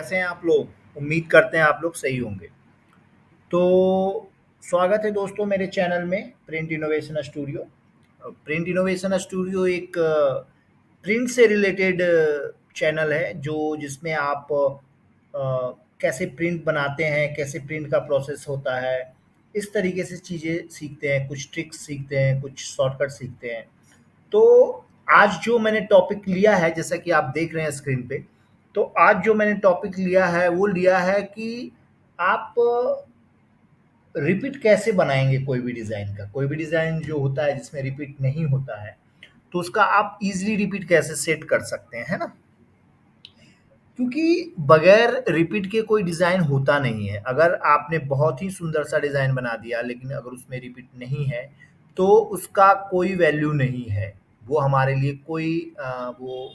कैसे हैं आप लोग? उम्मीद करते हैं आप लोग सही होंगे। तो स्वागत है दोस्तों मेरे चैनल में print innovation studio. Print innovation studio एक प्रिंट से रिलेटेड चैनल है जो जिसमें आप कैसे प्रिंट बनाते हैं, कैसे प्रिंट का प्रोसेस होता है, इस तरीके से चीज़ें सीखते हैं, कुछ ट्रिक्स सीखते हैं, कुछ शॉर्टकट सीखते हैं। तो आज जो मैंने टॉपिक लिया है, जैसा कि आप देख रहे हैं स्क्रीन पे, तो आज जो मैंने टॉपिक लिया है वो लिया है कि आप रिपीट कैसे बनाएंगे कोई भी डिज़ाइन का। कोई भी डिज़ाइन जो होता है जिसमें रिपीट नहीं होता है, तो उसका आप इजीली रिपीट कैसे सेट कर सकते हैं, है ना? क्योंकि बगैर रिपीट के कोई डिज़ाइन होता नहीं है। अगर आपने बहुत ही सुंदर सा डिज़ाइन बना दिया लेकिन अगर उसमें रिपीट नहीं है, तो उसका कोई वैल्यू नहीं है। वो हमारे लिए कोई वो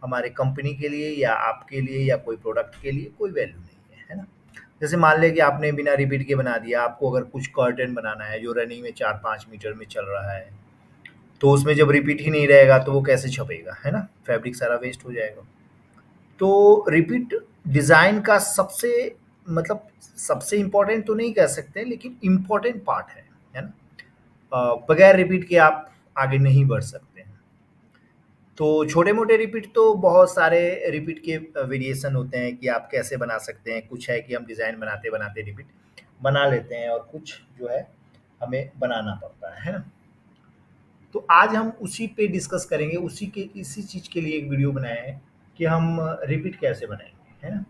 हमारे कंपनी के लिए या आपके लिए या कोई प्रोडक्ट के लिए कोई वैल्यू नहीं है, है ना? जैसे मान लें कि आपने बिना रिपीट के बना दिया, आपको अगर कुछ कर्टेन बनाना है जो रनिंग में 4-5 मीटर में चल रहा है, तो उसमें जब रिपीट ही नहीं रहेगा तो वो कैसे छपेगा, है ना? फैब्रिक सारा वेस्ट हो जाएगा। तो रिपीट डिज़ाइन का सबसे मतलब सबसे इम्पोर्टेंट तो नहीं कह सकते लेकिन इम्पोर्टेंट पार्ट है ना? बगैर रिपीट के आप आगे नहीं बढ़ सकते हैं। तो छोटे-मोटे रिपीट तो बहुत सारे रिपीट के वेरिएशन होते हैं कि आप कैसे बना सकते हैं। कुछ है कि हम डिज़ाइन बनाते-बनाते रिपीट बना लेते हैं और कुछ जो है हमें बनाना पड़ता है ना? तो आज हम उसी पे डिस्कस करेंगे, इसी चीज़ के लिए एक वीडियो बनाया है कि हम रिपीट कैसे बनाएँगे, है ना?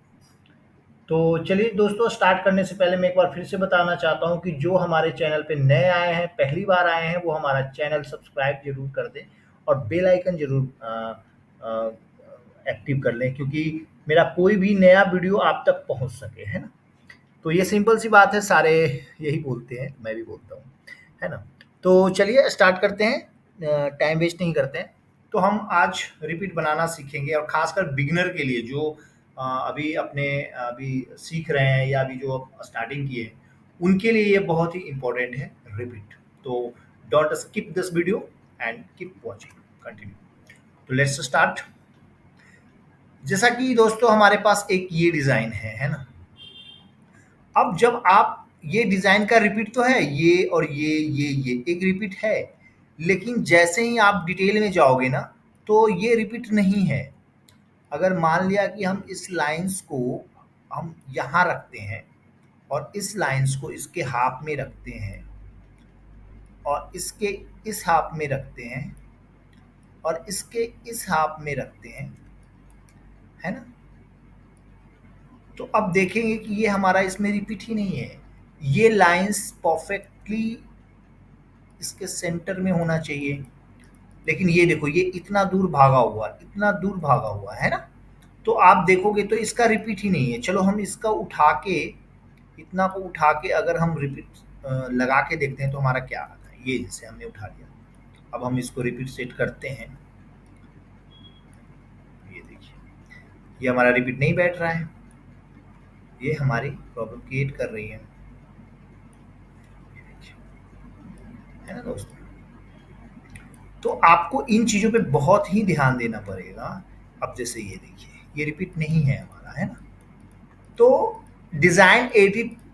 तो चलिए दोस्तों, स्टार्ट करने से पहले मैं एक बार फिर से बताना चाहता हूँ कि जो हमारे चैनल पे नए आए हैं, पहली बार आए हैं, वो हमारा चैनल सब्सक्राइब ज़रूर कर दें और बेल आइकन ज़रूर अ, एक्टिव कर लें, क्योंकि मेरा कोई भी नया वीडियो आप तक पहुँच सके, है ना? तो ये सिंपल सी बात है, सारे यही बोलते हैं, मैं भी बोलता हूँ, है ना? तो चलिए स्टार्ट करते हैं, टाइम वेस्ट नहीं करते हैं। तो हम आज रिपीट बनाना सीखेंगे और ख़ासकर बिगिनर के लिए जो अभी सीख रहे हैं या अभी जो स्टार्टिंग किए हैं, उनके लिए ये बहुत ही इम्पोर्टेंट है रिपीट। तो don't skip this video and keep watching, continue. तो लेट्स स्टार्ट। जैसा कि दोस्तों हमारे पास एक ये डिज़ाइन है ना? अब जब आप ये डिज़ाइन का रिपीट तो है, ये और ये एक रिपीट है, लेकिन जैसे ही आप डिटेल में जाओगे ना, तो ये रिपीट नहीं है। अगर मान लिया कि हम इस लाइन्स को हम यहाँ रखते हैं और इस लाइन्स को इसके हाफ में रखते हैं और इसके इस हाफ में रखते हैं और इसके इस हाफ में रखते हैं, है ना? तो अब देखेंगे कि ये हमारा इसमें रिपीट ही नहीं है। ये लाइन्स परफेक्टली इसके सेंटर में होना चाहिए, लेकिन ये देखो ये इतना दूर भागा हुआ है ना? तो आप देखोगे तो इसका रिपीट ही नहीं है। चलो हम इसका उठा के, इतना को उठा के अगर हम रिपीट लगा के देखते हैं तो हमारा क्या आता है। ये जैसे हमने उठा लिया, अब हम इसको रिपीट सेट करते हैं। ये देखिए, ये हमारा रिपीट नहीं बैठ रहा है, ये हमारी प्रॉब्लम क्रिएट कर रही है। ये देखिए, है ना दोस्तों? तो आपको इन चीज़ों पे बहुत ही ध्यान देना पड़ेगा। अब जैसे ये देखिए, ये रिपीट नहीं है हमारा, है ना? तो डिज़ाइन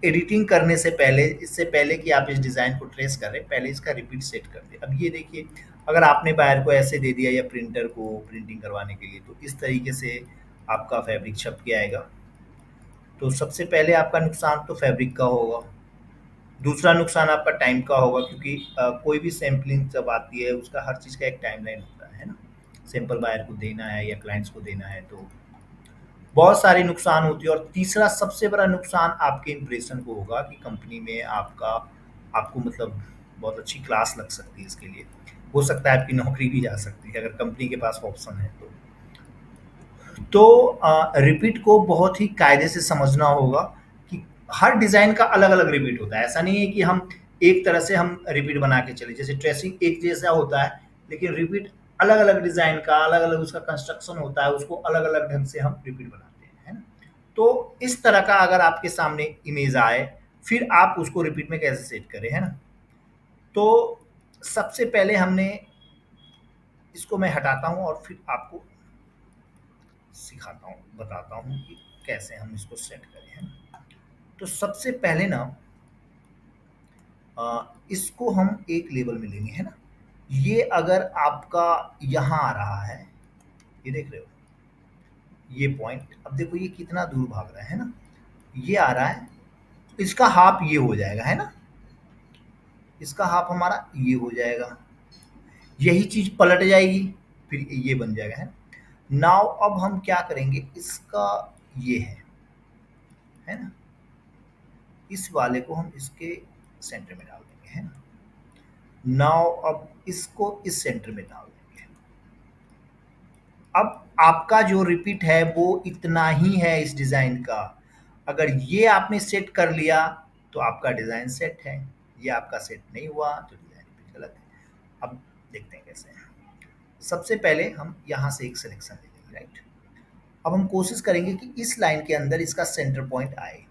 एडिटिंग करने से पहले, इससे पहले कि आप इस डिज़ाइन को ट्रेस करें, पहले इसका रिपीट सेट कर दें। अब ये देखिए, अगर आपने बायर को ऐसे दे दिया या प्रिंटर को प्रिंटिंग करवाने के लिए, तो इस तरीके से आपका फैब्रिक छप के आएगा। तो सबसे पहले आपका नुकसान तो फैब्रिक का होगा। दूसरा नुकसान आपका टाइम का होगा, क्योंकि कोई भी सैंपलिंग जब आती है उसका हर चीज़ का एक टाइमलाइन होता है ना? सैंपल बायर को देना है या क्लाइंट्स को देना है, तो बहुत सारे नुकसान होती है। और तीसरा सबसे बड़ा नुकसान आपके इंप्रेशन को होगा कि कंपनी में आपको मतलब बहुत अच्छी क्लास लग सकती है इसके लिए। हो सकता है आपकी नौकरी भी जा सकती है अगर कंपनी के पास ऑप्शन है तो। तो रिपीट को बहुत ही कायदे से समझना होगा कि हर डिज़ाइन का अलग-अलग रिपीट होता है। ऐसा नहीं है कि हम एक तरह से हम रिपीट बना के चले। जैसे ट्रेसिंग एक जैसा होता है, लेकिन रिपीट अलग-अलग डिज़ाइन का, अलग-अलग उसका कंस्ट्रक्शन होता है, उसको अलग-अलग ढंग से हम रिपीट बनाते हैं, है ना? तो इस तरह का अगर आपके सामने इमेज आए, फिर आप उसको रिपीट में कैसे सेट करें, है ना? तो सबसे पहले हमने इसको मैं हटाता हूँ और फिर आपको सिखाता हूँ, बताता हूँ कि कैसे हम इसको सेट करें, है ना। तो सबसे पहले ना इसको हम एक लेवल में लेंगे, है ना। ये अगर आपका यहाँ आ रहा है, ये देख रहे हो ये पॉइंट, अब देखो ये कितना दूर भाग रहा है ना, ये आ रहा है, इसका हाफ ये हो जाएगा, है ना, इसका हाफ हमारा ये हो जाएगा, यही चीज पलट जाएगी, फिर ये बन जाएगा, है। नाउ अब हम क्या करेंगे, इसका ये है ना, इस वाले को हम इसके सेंटर में डाल देंगे, है ना। नाउ अब इसको इस सेंटर में डाल देंगे। अब आपका जो रिपीट है वो इतना ही है इस डिजाइन का। अगर ये आपने सेट कर लिया तो आपका डिजाइन सेट है, ये आपका सेट नहीं हुआ तो डिजाइन रिपीट गलत है। अब देखते हैं कैसे है। सबसे पहले हम यहाँ से एक सिलेक्शन ले लेंगे, राइट। अब हम कोशिश करेंगे कि इस लाइन के अंदर इसका सेंटर पॉइंट आए,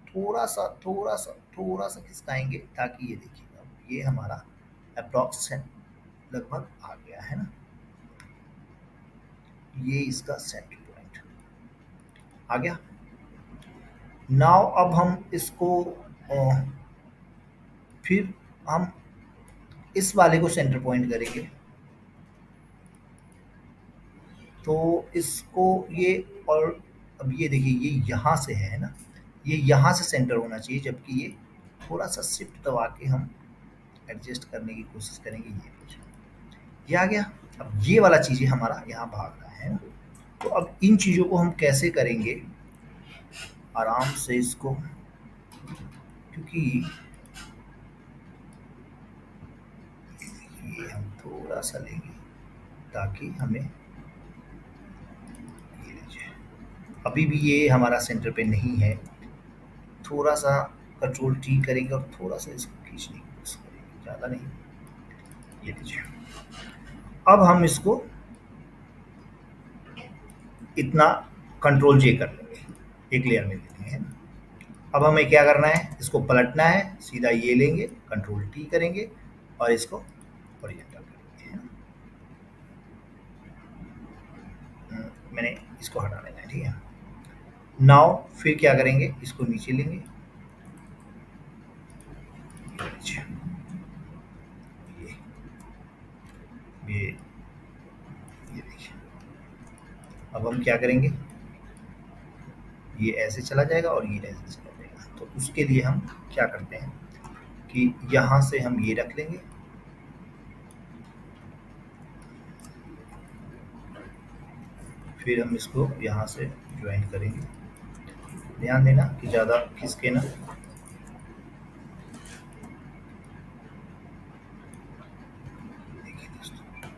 थोड़ा सा थोड़ा सा थोड़ा सा खिसकाएंगे ताकि ये देखिएगा ये हमारा अप्रॉक्स है, लगभग आ गया, है ना। ये इसका सेंटर पॉइंट आ गया। नाउ अब हम इसको फिर हम इस वाले को सेंटर पॉइंट करेंगे, तो इसको ये, और अब ये देखिए ये यहाँ से है ना, ये यहाँ से सेंटर होना चाहिए, जबकि ये थोड़ा सा शिफ्ट दबा के हम एडजस्ट करने की कोशिश करेंगे, ये आ गया। अब ये वाला चीज़ें हमारा यहाँ भाग रहा है ना, तो अब इन चीज़ों को हम कैसे करेंगे आराम से इसको, क्योंकि ये हम थोड़ा सा लेंगे ताकि हमें ये लीजिए, अभी भी ये हमारा सेंटर पे नहीं है, थोड़ा सा कंट्रोल टी करेंगे और थोड़ा सा इसको खींचने की कोशिश करेंगे, ज़्यादा नहीं, ये लीजिए। अब हम इसको इतना कंट्रोल जे कर लेंगे, एक लेयर में ले लेंगे, है ना। अब हमें क्या करना है, इसको पलटना है, सीधा ये लेंगे, कंट्रोल टी करेंगे और इसको हॉरिजॉन्टल करेंगे, है ना। मैंने इसको हटा लेना है, ठीक है। नाउ फिर क्या करेंगे, इसको नीचे लेंगे, ये ये देखिए। अब हम क्या करेंगे, ये ऐसे चला जाएगा और ये ऐसे चला जाएगा, तो उसके लिए हम क्या करते हैं कि यहाँ से हम ये रख लेंगे, फिर हम इसको यहाँ से ज्वाइन करेंगे, ध्यान देना कि ज़्यादा खिसके ना। देखिए दोस्तों,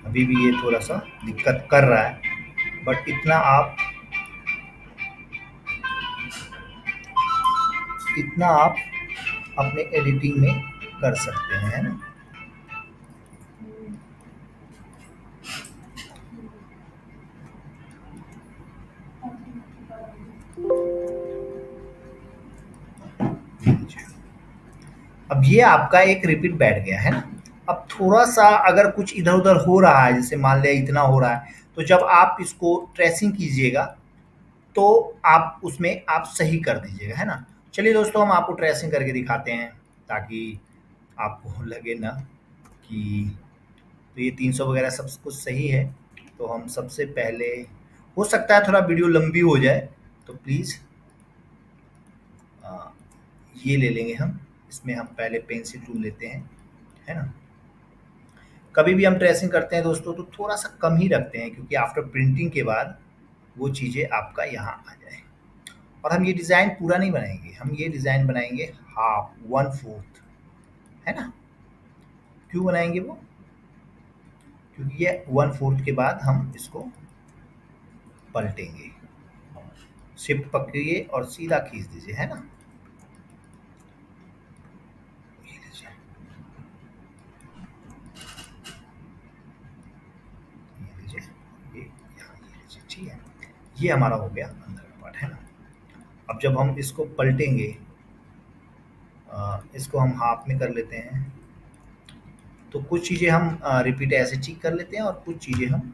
अभी भी ये थोड़ा सा दिक्कत कर रहा है, बट इतना आप अपने एडिटिंग में कर सकते हैं, है ना। अब ये आपका एक रिपीट बैठ गया, है ना। अब थोड़ा सा अगर कुछ इधर उधर हो रहा है, जैसे मान लिया इतना हो रहा है, तो जब आप इसको ट्रेसिंग कीजिएगा तो आप उसमें आप सही कर दीजिएगा, है ना। चलिए दोस्तों, हम आपको ट्रेसिंग करके दिखाते हैं ताकि आपको लगे ना कि, तो ये 300 वगैरह सब कुछ सही है। तो हम सबसे पहले, हो सकता है थोड़ा वीडियो लंबी हो जाए, तो प्लीज़ ये ले लेंगे हम, इसमें हम पहले पेंसिल टूल लेते हैं, है ना। कभी भी हम ट्रेसिंग करते हैं दोस्तों तो थोड़ा सा कम ही रखते हैं, क्योंकि आफ्टर प्रिंटिंग के बाद वो चीज़ें आपका यहाँ आ जाए। और हम ये डिज़ाइन पूरा नहीं बनाएंगे, हम ये डिज़ाइन बनाएंगे हाफ, 1/4, है ना। क्यों बनाएंगे वो, क्योंकि ये 1/4 के बाद हम इसको पलटेंगे, शिफ्ट पकड़िए और सीधा खींच दीजिए, है ना। ये लीजिए, ये लीजिए, ये यहाँ ये लीजिए, ठीक है। ये हमारा हो गया अंदर का पार्ट, है ना। अब जब हम इसको पलटेंगे, इसको हम हाफ में कर लेते हैं, तो कुछ चीज़ें हम रिपीट ऐसे ठीक कर लेते हैं और कुछ चीज़ें हम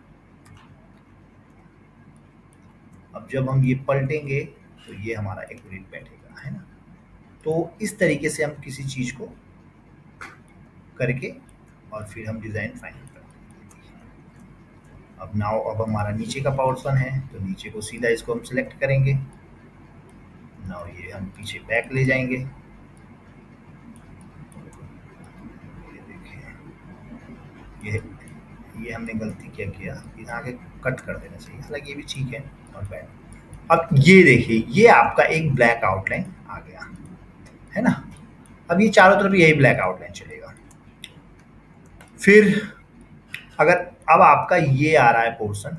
अब जब हम ये पलटेंगे तो ये हमारा एक्यूरेट बैठेगा, है ना। तो इस तरीके से हम किसी चीज़ को करके और फिर हम डिज़ाइन फाइनल करते हैं। अब हमारा नीचे का पोर्शन है तो नीचे को सीधा इसको हम सिलेक्ट करेंगे। नाउ ये हम पीछे बैक ले जाएंगे। ये देखिए, ये हमने गलती क्या किया, यहाँ आगे कट कर देना चाहिए, हालांकि ये भी ठीक है। और बैक, अब ये देखिए, ये आपका एक ब्लैक आउटलाइन आ गया, है ना। अब ये चारों तरफ यही ब्लैक आउटलाइन चलेगा। फिर अगर अब आपका ये आ रहा है पोर्शन,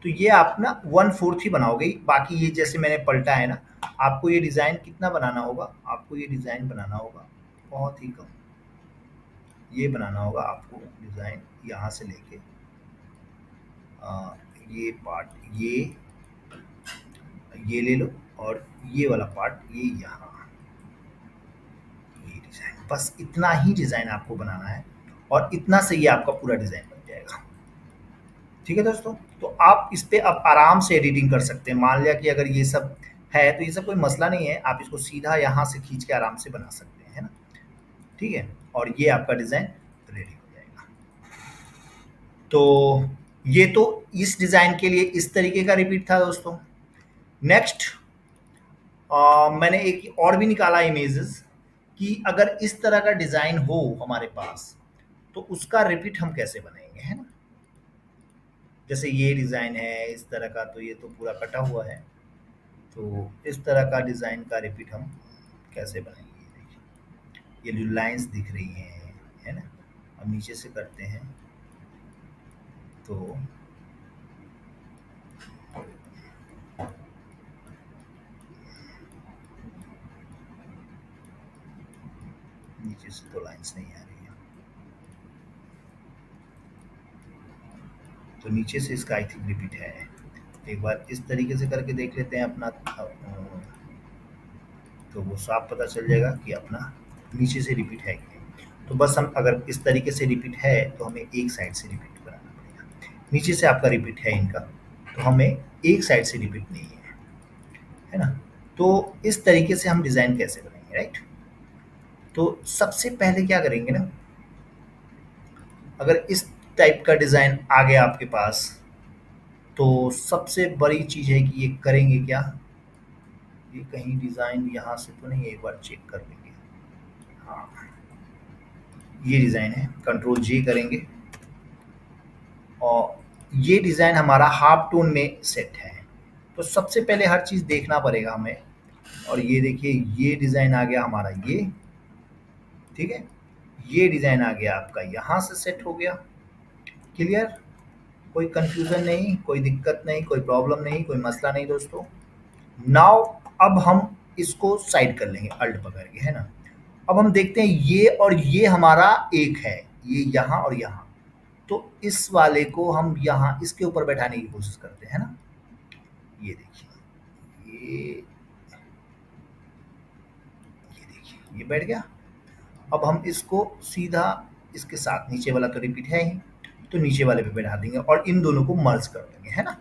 तो ये आप ना 1/4 ही बनाओगे, बाकी ये जैसे मैंने पलटा है ना, आपको ये डिज़ाइन कितना बनाना होगा, आपको ये डिज़ाइन बनाना होगा बहुत ही कम। ये बनाना होगा आपको डिज़ाइन यहाँ से लेके ये पार्ट ये ले लो, और ये वाला पार्ट ये यहाँ, ये डिज़ाइन, बस इतना ही डिज़ाइन आपको बनाना है और इतना से ये आपका पूरा डिज़ाइन बन जाएगा। ठीक है दोस्तों, तो आप इस पे अब आराम से एडिटिंग कर सकते हैं। मान लिया कि अगर ये सब है तो ये सब कोई मसला नहीं है, आप इसको सीधा यहाँ से खींच के आराम से बना सकते हैं, है ना। ठीक है, और ये आपका डिज़ाइन रेडी हो जाएगा। तो ये तो इस डिज़ाइन के लिए इस तरीके का रिपीट था दोस्तों। नेक्स्ट मैंने एक और भी निकाला इमेजेस कि अगर इस तरह का डिज़ाइन हो हमारे पास तो उसका रिपीट हम कैसे बनाएंगे, है ना। जैसे ये डिज़ाइन है इस तरह का, तो ये तो पूरा कटा हुआ है, तो इस तरह का डिज़ाइन का रिपीट हम कैसे बनाएंगे। देखिए, ये जो लाइंस दिख रही हैं, है ना। अब नीचे से करते हैं तो नीचे से तो लाइंस नहीं आ रही है, तो नीचे से इसका आई थिंक रिपीट है। एक बार इस तरीके से करके देख लेते हैं अपना, तो वो साफ पता चल जाएगा कि अपना नीचे से रिपीट है कि नहीं। तो बस हम अगर इस तरीके से रिपीट है तो हमें एक साइड से रिपीट बनाना पड़ेगा। नीचे से आपका रिपीट है इनका, तो हमें एक साइड से रिपीट नहीं है ना। तो इस तरीके से हम डिज़ाइन कैसे बनाएंगे, राइट। तो सबसे पहले क्या करेंगे ना, अगर इस टाइप का डिज़ाइन आ गया आपके पास, तो सबसे बड़ी चीज़ है कि ये करेंगे क्या, ये कहीं डिज़ाइन यहाँ से तो नहीं, एक बार चेक कर लेंगे। हाँ, ये डिज़ाइन है, कंट्रोल जे करेंगे और ये डिज़ाइन हमारा हाफ टोन में सेट है। तो सबसे पहले हर चीज़ देखना पड़ेगा हमें। और ये देखिए, ये डिज़ाइन आ गया हमारा ये, ठीक है। ये डिज़ाइन आ गया आपका यहाँ से सेट हो गया। क्लियर, कोई कंफ्यूजन नहीं, कोई दिक्कत नहीं, कोई प्रॉब्लम नहीं, कोई मसला नहीं दोस्तों। नाउ अब हम इसको साइड कर लेंगे अल्ट पकड़ के, है ना। अब हम देखते हैं ये और ये हमारा एक है, ये यहाँ और यहाँ, तो इस वाले को हम यहाँ इसके ऊपर बैठाने की कोशिश करते हैं, है ना। ये देखिए, ये देखिए, ये बैठ गया। अब हम इसको सीधा इसके साथ, नीचे वाला तो रिपीट है ही, तो नीचे वाले पे बैठा देंगे और इन दोनों को मर्ज कर देंगे, है ना।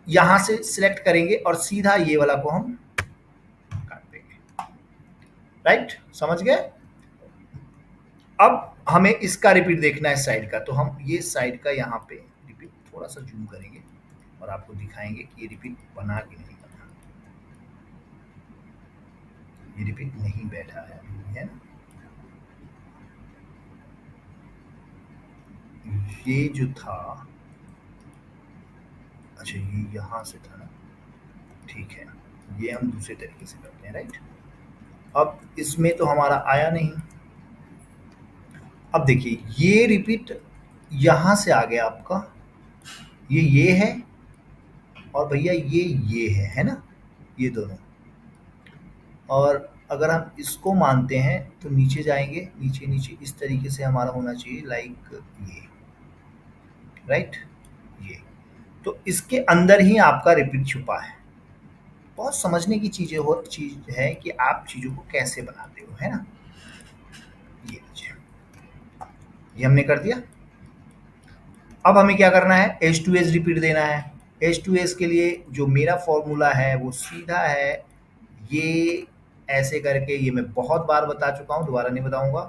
यहाँ से सिलेक्ट करेंगे और सीधा ये वाला को हम काट देंगे, राइट, समझ गए। अब हमें इसका रिपीट देखना है साइड का, तो हम ये साइड का यहाँ पे रिपीट थोड़ा सा जूम करेंगे और आपको दिखाएंगे कि ये रिपीट बना कि नहीं बना। ये रिपीट नहीं बैठा है ना। ये जो था, अच्छा ये यहाँ से था ना, ठीक है, ये हम दूसरे तरीके से करते हैं, राइट। अब इसमें तो हमारा आया नहीं। अब देखिए, ये रिपीट यहाँ से आ गया आपका, ये है और भैया ये है ना, ये दोनों। और अगर हम इसको मानते हैं तो नीचे जाएंगे, नीचे नीचे इस तरीके से हमारा होना चाहिए, लाइक ये, राइट। ये, तो इसके अंदर ही आपका रिपीट छुपा है। बहुत समझने की चीज़ है कि आप चीज़ों को कैसे बनाते हो, है ना। ये लीजिए, ये हमने कर दिया। अब हमें क्या करना है, एज टू एज रिपीट देना है। एच टू एस के लिए जो मेरा फॉर्मूला है वो सीधा है, ये ऐसे करके, ये मैं बहुत बार बता चुका हूँ, दोबारा नहीं बताऊंगा।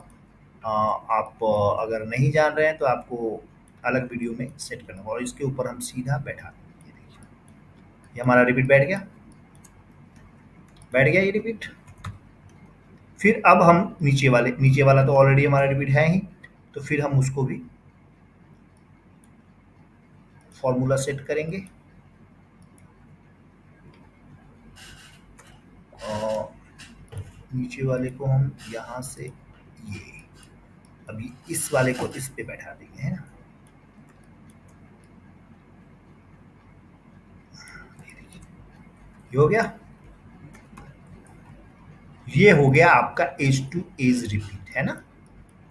आप अगर नहीं जान रहे हैं तो आपको अलग वीडियो में सेट करना होगा, और इसके ऊपर हम सीधा बैठा देंगे। ये देखिए, ये हमारा रिपीट बैठ गया, बैठ गया ये रिपीट। फिर अब हम नीचे वाला तो ऑलरेडी हमारा रिपीट है ही, तो फिर हम उसको भी फॉर्मूला सेट करेंगे। और नीचे वाले को हम यहाँ से ये अभी इस वाले को इस पे बैठा देंगे, है ना। ये हो गया, ये हो गया आपका एज टू एज रिपीट, है ना।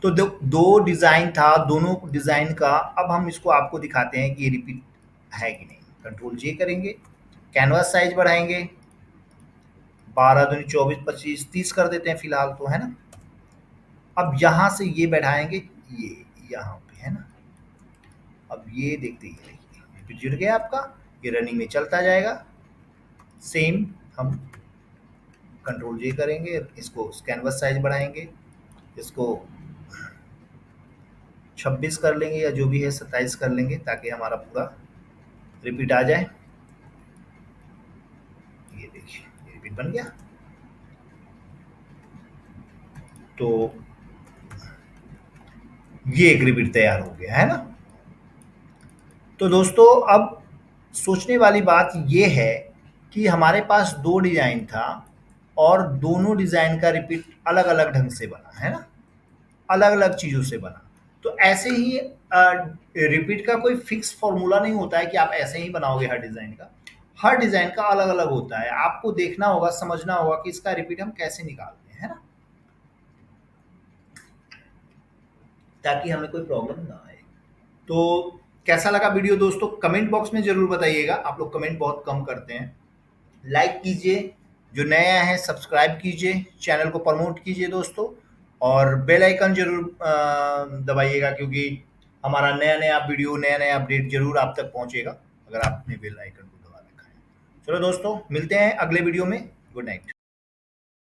तो दो डिजाइन था, दोनों डिजाइन का अब हम इसको आपको दिखाते हैं कि ये रिपीट है कि नहीं। कंट्रोल जे करेंगे, कैनवास साइज बढ़ाएंगे, 12 दूनी 24, 25, 30 कर देते हैं फिलहाल तो, है ना। अब यहाँ से ये बैठाएंगे, ये यहाँ पे, है ना। अब ये देखते ही रिपीट जुड़ गया आपका, ये रनिंग में चलता जाएगा। सेम हम कंट्रोल जे करेंगे, इसको कैनवास साइज बढ़ाएंगे, इसको 26 कर लेंगे या जो भी है 27 कर लेंगे, ताकि हमारा पूरा रिपीट आ जाए। ये देखिए, ये रिपीट बन गया। तो ये एक रिपीट तैयार हो गया, है ना। तो दोस्तों अब सोचने वाली बात ये है कि हमारे पास दो डिजाइन था, और दोनों डिजाइन का रिपीट अलग अलग ढंग से बना, है ना, अलग अलग चीजों से बना। तो ऐसे ही रिपीट का कोई फिक्स फॉर्मूला नहीं होता है कि आप ऐसे ही बनाओगे हर डिजाइन का। हर डिजाइन का अलग अलग होता है, आपको देखना होगा, समझना होगा कि इसका रिपीट हम कैसे निकालते हैं, है ना, ताकि हमें कोई प्रॉब्लम ना आए। तो कैसा लगा वीडियो दोस्तों, कमेंट बॉक्स में जरूर बताइएगा। आप लोग कमेंट बहुत कम करते हैं। लाइक कीजिए, जो नया है सब्सक्राइब कीजिए, चैनल को प्रमोट कीजिए दोस्तों, और बेल आइकन जरूर दबाइएगा, क्योंकि हमारा नया नया वीडियो, नया नया अपडेट जरूर आप तक पहुंचेगा अगर आपने बेल आइकन को दबा रखा है। चलो दोस्तों, मिलते हैं अगले वीडियो में। Good night.